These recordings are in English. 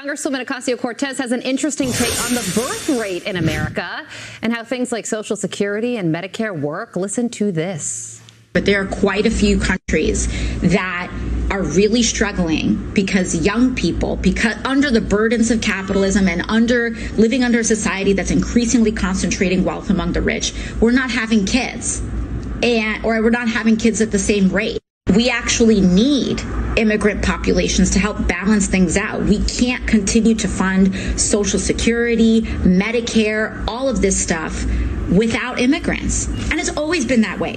Congresswoman Ocasio-Cortez has an interesting take on the birth rate in America and how things like Social Security and Medicare work. Listen to this. But there are quite a few countries that are really struggling because young people, because under the burdens of capitalism and living under a society that's increasingly concentrating wealth among the rich, we're not having kids, or we're not having kids at the same rate. We actually need immigrant populations to help balance things out. We can't continue to fund Social Security, Medicare, all of this stuff without immigrants. And it's always been that way.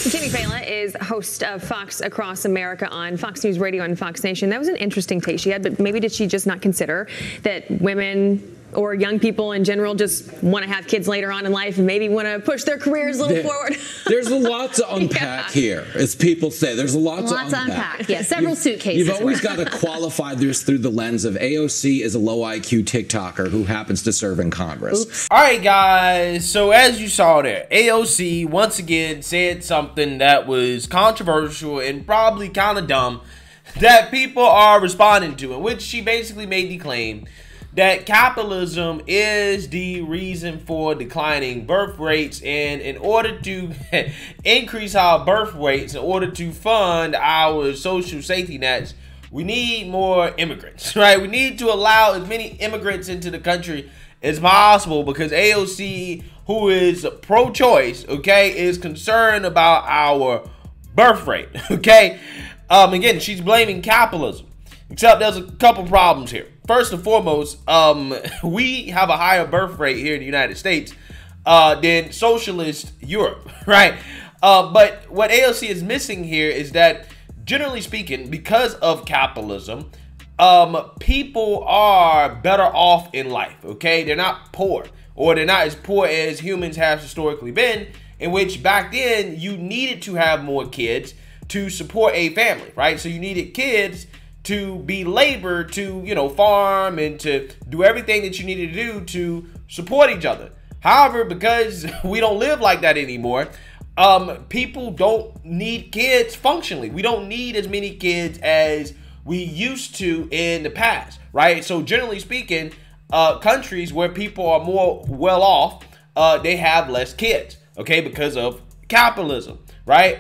Jimmy Fallon is host of Fox Across America on Fox News Radio and Fox Nation. That was an interesting take she had, but maybe did she just not consider that women or young people in general just want to have kids later on in life and maybe want to push their careers a little forward? There's a lot to unpack here, as people say. There's a lot to unpack. Yeah, several suitcases. You've always got to qualify this through the lens of AOC is a low IQ TikToker who happens to serve in Congress. Oops. All right, guys. So as you saw there, AOC once again said something that was controversial and probably kind of dumb that people are responding to, in which she basically made the claim that capitalism is the reason for declining birth rates, and in order to increase our birth rates, in order to fund our social safety nets, we need more immigrants, right? We need to allow as many immigrants into the country as possible because AOC, who is pro-choice, okay, is concerned about our birth rate, okay? Again, she's blaming capitalism. Except there's a couple problems here. First and foremost, we have a higher birth rate here in the United States than socialist Europe, right? But what AOC is missing here is that, generally speaking, because of capitalism, people are better off in life, okay? They're not poor, or they're not as poor as humans have historically been, in which back then you needed to have more kids to support a family, right? So you needed kids to be labor, to, you know, farm and to do everything that you needed to do to support each other. However, because we don't live like that anymore, people don't need kids functionally. We don't need as many kids as we used to in the past, right? So generally speaking, countries where people are more well off, they have less kids, okay, because of capitalism. Right?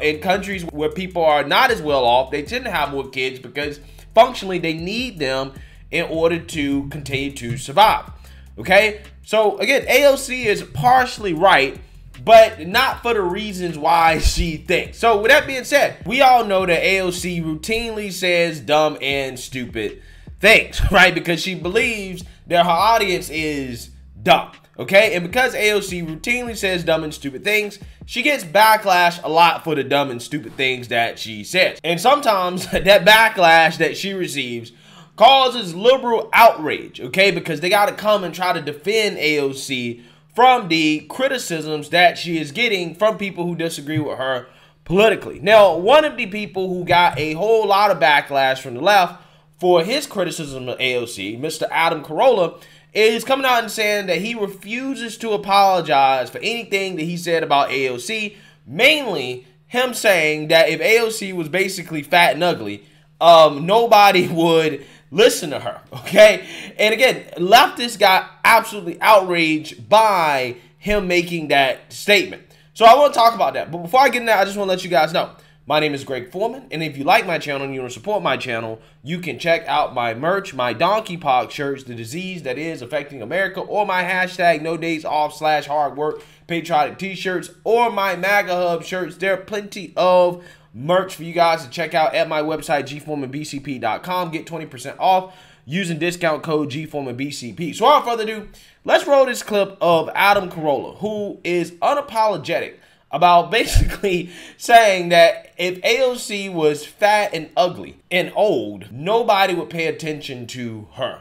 In countries where people are not as well off, they tend to have more kids because functionally they need them in order to continue to survive. Okay? So again, AOC is partially right, but not for the reasons why she thinks. So with that being said, we all know that AOC routinely says dumb and stupid things, right? Because she believes that her audience is dumb. Okay, and because AOC routinely says dumb and stupid things, she gets backlash a lot for the dumb and stupid things that she says. And sometimes that backlash that she receives causes liberal outrage, okay, because they got to come and try to defend AOC from the criticisms that she is getting from people who disagree with her politically. Now, one of the people who got a whole lot of backlash from the left for his criticism of AOC, Mr. Adam Carolla, is coming out and saying that he refuses to apologize for anything that he said about AOC, mainly him saying that if AOC was basically fat and ugly, nobody would listen to her, okay? And again, leftists got absolutely outraged by him making that statement. So I want to talk about that. But before I get into that, I just want to let you guys know, my name is Greg Foreman, and if you like my channel and you want to support my channel, you can check out my merch, my donkeypox shirts, the disease that is affecting America, or my hashtag no days off / hard work patriotic t-shirts, or my MAGA Hub shirts. There are plenty of merch for you guys to check out at my website, gforemanbcp.com. Get 20% off using discount code gforemanbcp. So without further ado, let's roll this clip of Adam Carolla, who is unapologetic about basically saying that if AOC was fat and ugly and old, nobody would pay attention to her.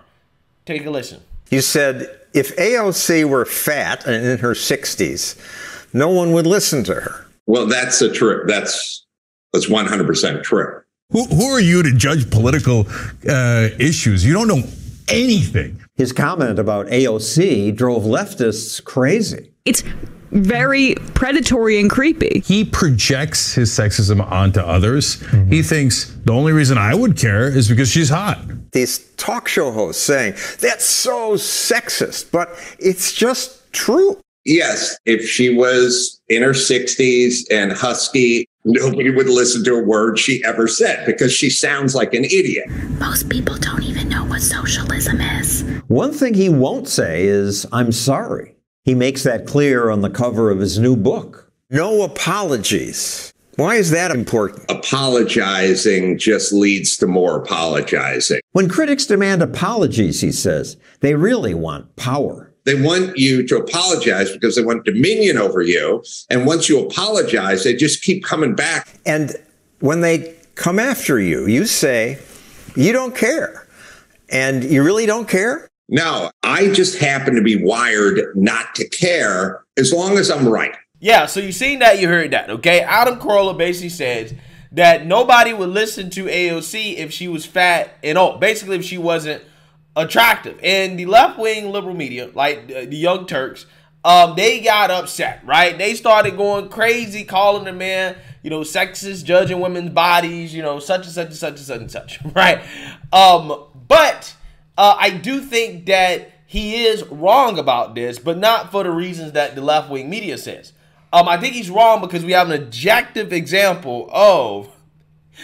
Take a listen. You said if AOC were fat and in her 60s, no one would listen to her. Well, that's true. That's 100% true. Who are you to judge political issues? You don't know anything. His comment about AOC drove leftists crazy. It's very predatory and creepy. He projects his sexism onto others. He thinks the only reason I would care is because she's hot. These talk show hosts saying, that's so sexist, but it's just true. Yes, if she was in her 60s and husky, nobody would listen to a word she ever said because she sounds like an idiot. Most people don't even know what socialism is. One thing he won't say is, I'm sorry. He makes that clear on the cover of his new book. No apologies. Why is that important? Apologizing just leads to more apologizing. When critics demand apologies, he says, they really want power. They want you to apologize because they want dominion over you. And once you apologize, they just keep coming back. And when they come after you, you say, you don't care. And you really don't care? No, I just happen to be wired not to care as long as I'm right. Yeah, so you seen that, you heard that, okay? Adam Carolla basically says that nobody would listen to AOC if she was fat and old. Basically, if she wasn't attractive. And the left-wing liberal media, like the Young Turks, they got upset, right? They started going crazy, calling the man, sexist, judging women's bodies, such and such and such and such and such, right? But I do think that he is wrong about this, but not for the reasons that the left-wing media says. I think he's wrong because we have an objective example of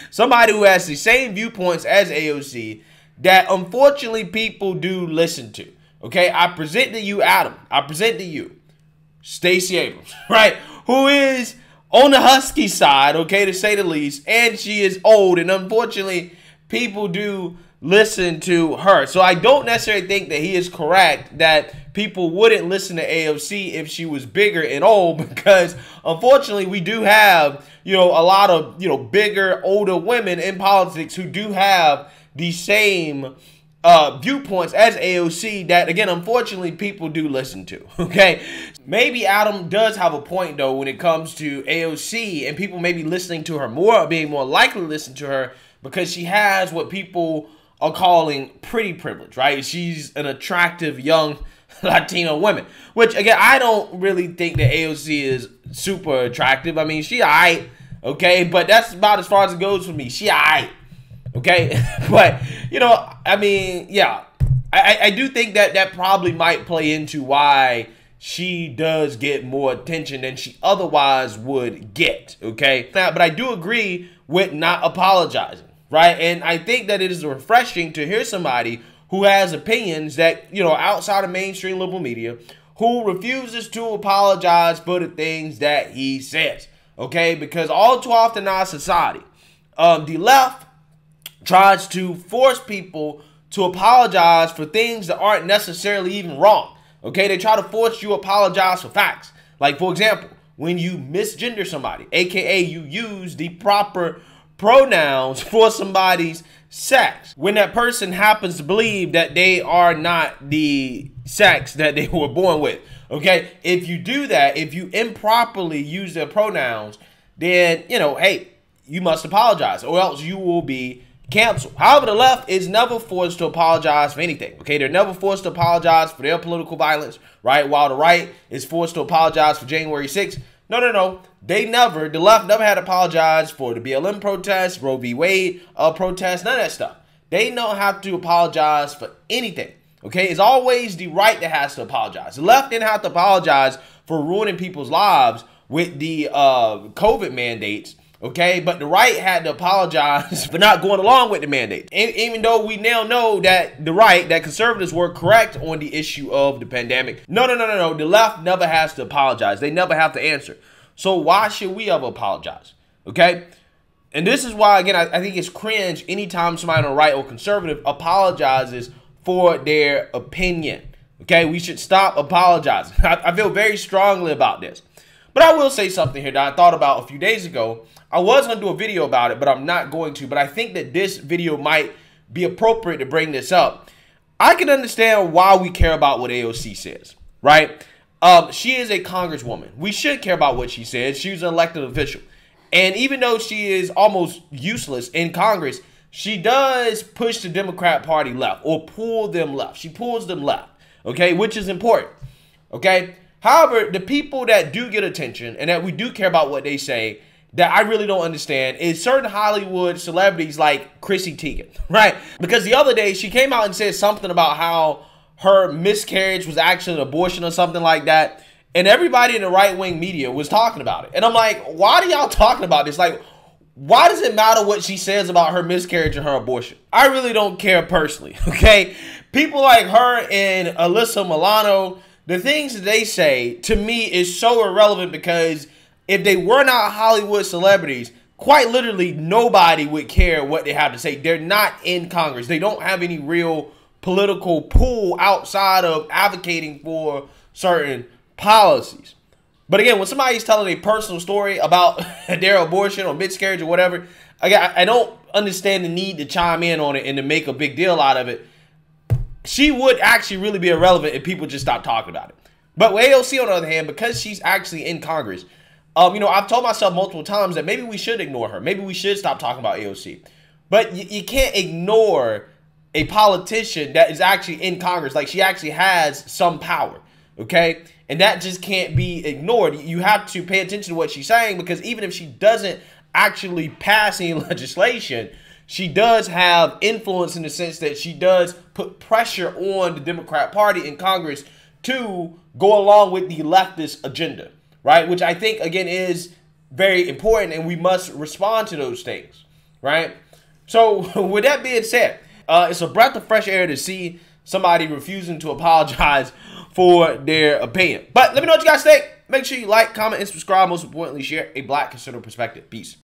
somebody who has the same viewpoints as AOC that unfortunately people do listen to. Okay, I present to you Adam. I present to you Stacey Abrams, right? Who is on the husky side, okay, to say the least, and she is old, and unfortunately people do listen to her. So I don't necessarily think that he is correct that people wouldn't listen to AOC if she was bigger and old, because unfortunately we do have, a lot of, bigger, older women in politics who do have the same viewpoints as AOC that, again, unfortunately, people do listen to, okay? Maybe Adam does have a point, though, when it comes to AOC and people maybe listening to her more, or being more likely to listen to her because she has what people are calling pretty privilege, right? She's an attractive young Latino woman, which, again, I don't really think that AOC is super attractive. I mean, she aight, okay? But that's about as far as it goes for me. She aight. Okay, but, I mean, yeah, I do think that probably might play into why she does get more attention than she otherwise would get, okay? Now, but I do agree with not apologizing, right? And I think that it is refreshing to hear somebody who has opinions that, outside of mainstream liberal media, who refuses to apologize for the things that he says, okay? Because all too often in our society, the left tries to force people to apologize for things that aren't necessarily even wrong. Okay, they try to force you to apologize for facts. Like, for example, when you misgender somebody, aka you use the proper pronouns for somebody's sex, when that person happens to believe that they are not the sex that they were born with. Okay, if you do that, if you improperly use their pronouns, then, hey, you must apologize, or else you will be canceled. However, the left is never forced to apologize for anything. Okay, they're never forced to apologize for their political violence, right? While the right is forced to apologize for January 6th. No. The left never had to apologize for the BLM protests, Roe v. Wade protests, none of that stuff. They don't have to apologize for anything. Okay, it's always the right that has to apologize. The left didn't have to apologize for ruining people's lives with the COVID mandates. Okay, but the right had to apologize for not going along with the mandate. Even though we now know that the right, that conservatives were correct on the issue of the pandemic. No. The left never has to apologize. They never have to answer. So why should we ever apologize? Okay? And this is why, again, I think it's cringe anytime somebody on the right or conservative apologizes for their opinion. Okay? We should stop apologizing. I feel very strongly about this. But I will say something here that I thought about a few days ago. I was going to do a video about it, but I'm not going to. But I think that this video might be appropriate to bring this up. I can understand why we care about what AOC says, right? She is a congresswoman. We should care about what she says. She's an elected official. And even though she is almost useless in Congress, she does push the Democrat Party left or pull them left. She pulls them left, okay, which is important, okay? However, the people that do get attention and that we do care about what they say, that I really don't understand is certain Hollywood celebrities like Chrissy Teigen, right? Because the other day she came out and said something about how her miscarriage was actually an abortion or something like that. And everybody in the right-wing media was talking about it. And I'm like, why are y'all talking about this? Like, why does it matter what she says about her miscarriage or her abortion? I really don't care personally, okay? People like her and Alyssa Milano, the things that they say to me is so irrelevant, because if they were not Hollywood celebrities, quite literally nobody would care what they have to say. They're not in Congress. They don't have any real political pull outside of advocating for certain policies. But again, when somebody's telling a personal story about their abortion or miscarriage or whatever, again, I don't understand the need to chime in on it and to make a big deal out of it. She would actually really be irrelevant if people just stopped talking about it. But with AOC, on the other hand, because she's actually in Congress, you know, I've told myself multiple times that maybe we should ignore her. Maybe we should stop talking about AOC. But you can't ignore a politician that is actually in Congress. Like, she actually has some power, okay? And that just can't be ignored. You have to pay attention to what she's saying, because even if she doesn't actually pass any legislation, she does have influence in the sense that she does put pressure on the Democrat Party in Congress to go along with the leftist agenda, right? Which I think, again, is very important, and we must respond to those things, right? So with that being said, it's a breath of fresh air to see somebody refusing to apologize for their opinion. But let me know what you guys think. Make sure you like, comment, and subscribe. Most importantly, share a Black conservative perspective. Peace.